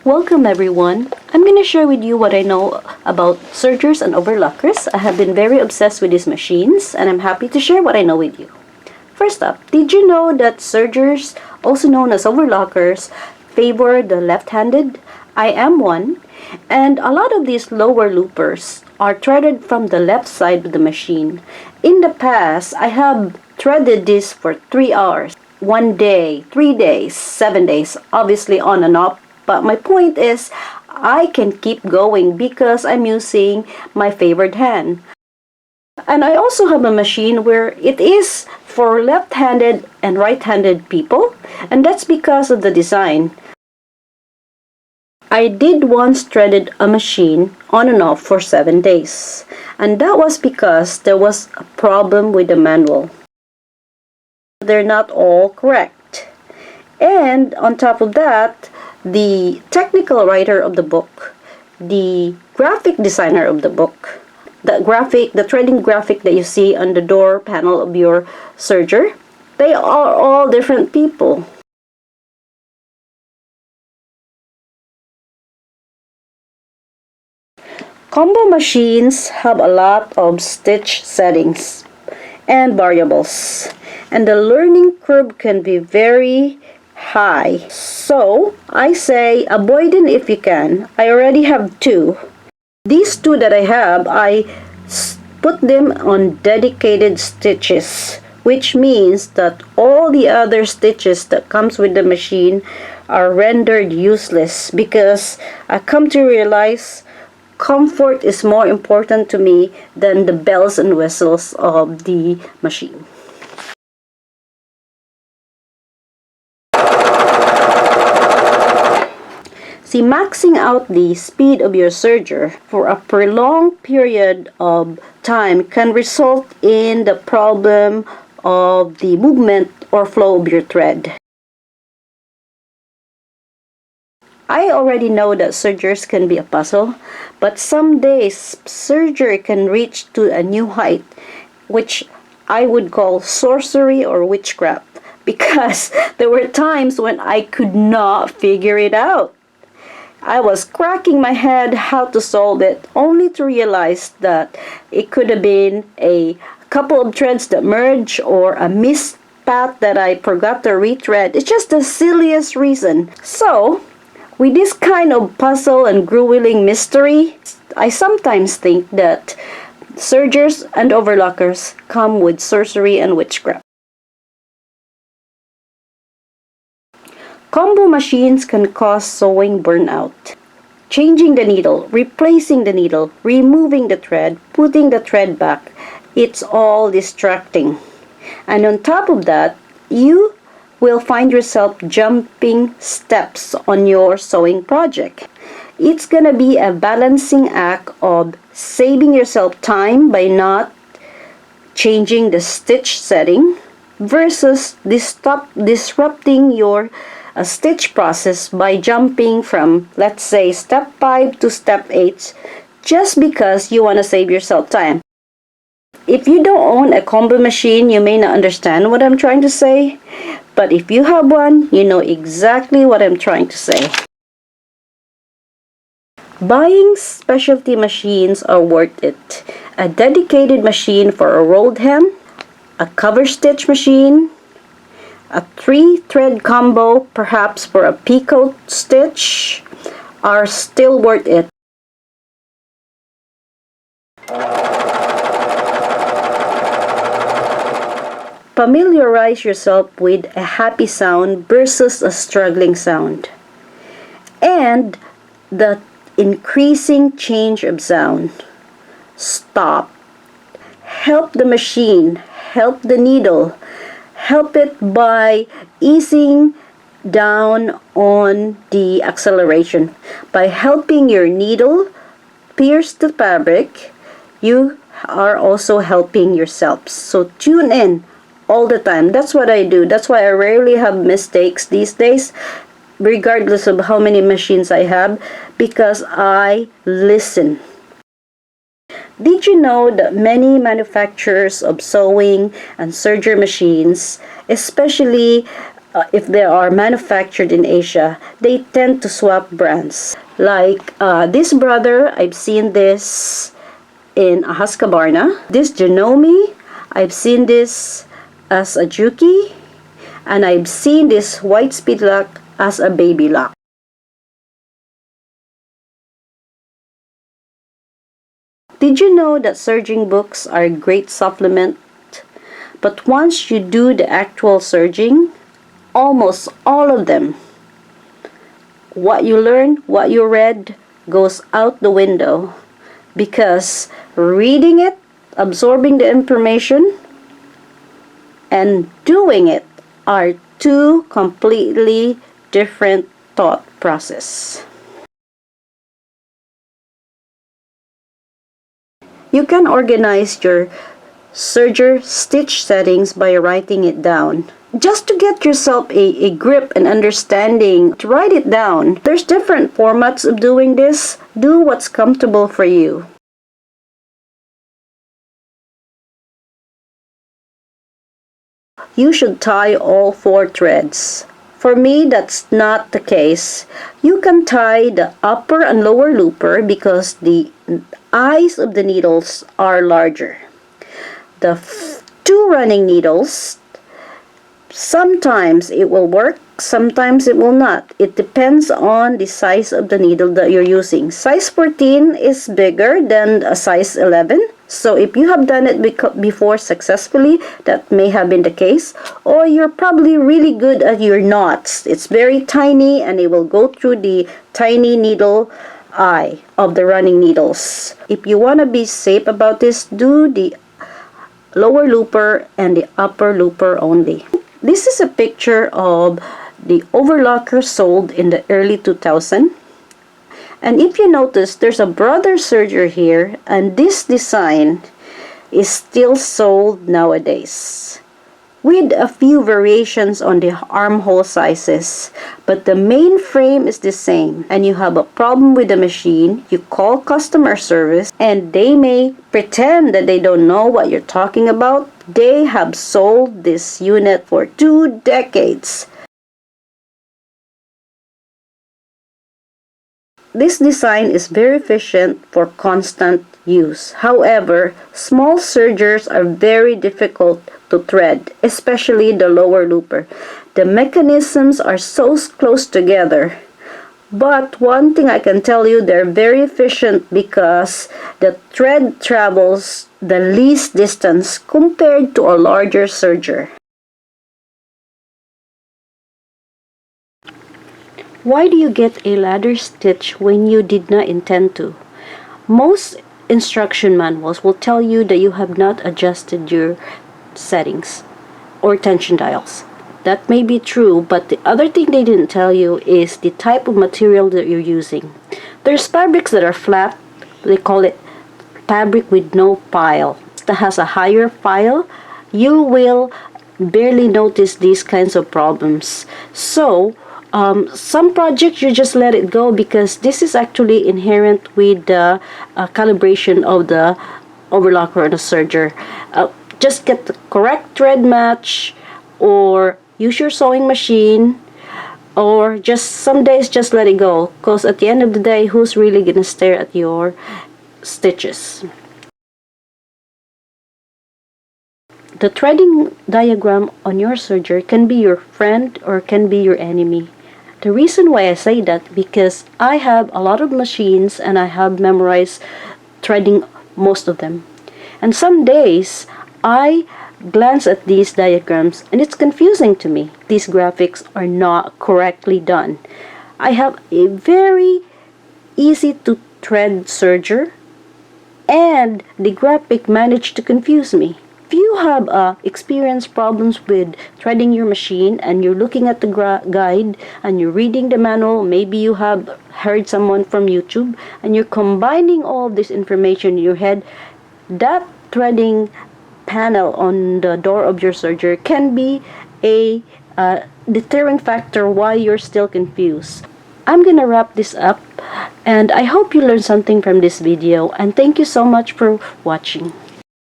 Welcome everyone. I'm going to share with you what I know about Sergers and Overlockers. I have been very obsessed with these machines and I'm happy to share what I know with you. First up, did you know that Sergers, also known as Overlockers, favor the left-handed? I am one, and a lot of these lower loopers are threaded from the left side of the machine. In the past, I have threaded this for 3 hours, 1 day, 3 days, 7 days, obviously on and off. But my point is, I can keep going because I'm using my favored hand. And I also have a machine where it is for left-handed and right-handed people, and that's because of the design. I did once threaded a machine on and off for 7 days, and that was because there was a problem with the manual. They're not all correct. And on top of that, the technical writer of the book, the graphic designer of the book, the threading graphic that you see on the door panel of your serger, they are all different people. Combo machines have a lot of stitch settings and variables, and the learning curve can be very high. So I say avoid it if you can. I already have 2. These 2 that I have, I put them on dedicated stitches, which means that all the other stitches that comes with the machine are rendered useless because I come to realize comfort is more important to me than the bells and whistles of the machine. See, maxing out the speed of your serger for a prolonged period of time can result in the problem of the movement or flow of your thread. I already know that sergers can be a puzzle, but some days serger can reach to a new height, which I would call sorcery or witchcraft, because there were times when I could not figure it out. I was cracking my head how to solve it, only to realize that it could have been a couple of threads that merge or a missed path that I forgot to rethread. It's just the silliest reason. So, with this kind of puzzle and grueling mystery, I sometimes think that sergers and overlockers come with sorcery and witchcraft. Combo machines can cause sewing burnout. Changing the needle, replacing the needle, removing the thread, putting the thread back, it's all distracting. And on top of that, you will find yourself jumping steps on your sewing project. It's gonna be a balancing act of saving yourself time by not changing the stitch setting versus disrupting your stitch process by jumping from, let's say, step 5 to step 8 just because you want to save yourself time. If you don't own a combo machine, you may not understand what I'm trying to say, but if you have one, you know exactly what I'm trying to say. Buying specialty machines are worth it. A dedicated machine for a rolled hem, a cover stitch machine, a 3-thread combo, perhaps for a picot stitch, are still worth it. Familiarize yourself with a happy sound versus a struggling sound, and the increasing change of sound. Stop. Help the machine, help the needle. Help it by easing down on the acceleration. By helping your needle pierce the fabric, you are also helping yourself. So tune in all the time. That's what I do. That's why I rarely have mistakes these days, regardless of how many machines I have, because I listen. Did you know that many manufacturers of sewing and serger machines, especially if they are manufactured in Asia, they tend to swap brands. Like this brother, I've seen this in a Husqvarna. This Janome, I've seen this as a Juki. And I've seen this white speed lock as a baby lock. Did you know that surging books are a great supplement? But once you do the actual surging, almost all of them, what you learned, what you read, goes out the window. Because reading it, absorbing the information, and doing it are two completely different thought process. You can organize your serger stitch settings by writing it down. Just to get yourself a grip and understanding, to write it down. There's different formats of doing this. Do what's comfortable for you. You should tie all 4 threads. For me, that's not the case. You can tie the upper and lower looper because the eyes of the needles are larger. The 2 running needles, sometimes it will work, sometimes it will not. It depends on the size of the needle that you're using. Size 14 is bigger than a size 11. So if you have done it before successfully, that may have been the case. Or you're probably really good at your knots. It's very tiny and it will go through the tiny needle eye of the running needles. If you want to be safe about this, do the lower looper and the upper looper only. This is a picture of the Overlocker sold in the early 2000s. And if you notice, there's a brother serger here, and this design is still sold nowadays, with a few variations on the armhole sizes, but the main frame is the same. And you have a problem with the machine, you call customer service, and they may pretend that they don't know what you're talking about. They have sold this unit for 2 decades. This design is very efficient for constant use. However, small sergers are very difficult to thread, especially the lower looper. The mechanisms are so close together. But one thing I can tell you, they're very efficient because the thread travels the least distance compared to a larger serger. Why do you get a ladder stitch when you did not intend to? Most instruction manuals will tell you that you have not adjusted your settings or tension dials. That may be true, but the other thing they didn't tell you is the type of material that you're using. There's fabrics that are flat, they call it fabric with no pile. That has a higher pile, you will barely notice these kinds of problems. So, some projects you just let it go because this is actually inherent with the calibration of the overlocker or the serger. Just get the correct thread match, or use your sewing machine, or just some days just let it go, because at the end of the day, who's really gonna stare at your stitches? The threading diagram on your serger can be your friend or can be your enemy. The reason why I say that, because I have a lot of machines and I have memorized threading most of them. And some days I glance at these diagrams and it's confusing to me. These graphics are not correctly done. I have a very easy to thread serger and the graphic managed to confuse me. If you have experienced problems with threading your machine and you're looking at the guide and you're reading the manual, maybe you have heard someone from YouTube and you're combining all of this information in your head, that threading panel on the door of your serger can be a deterring factor why you're still confused. I'm gonna wrap this up and I hope you learned something from this video, and thank you so much for watching.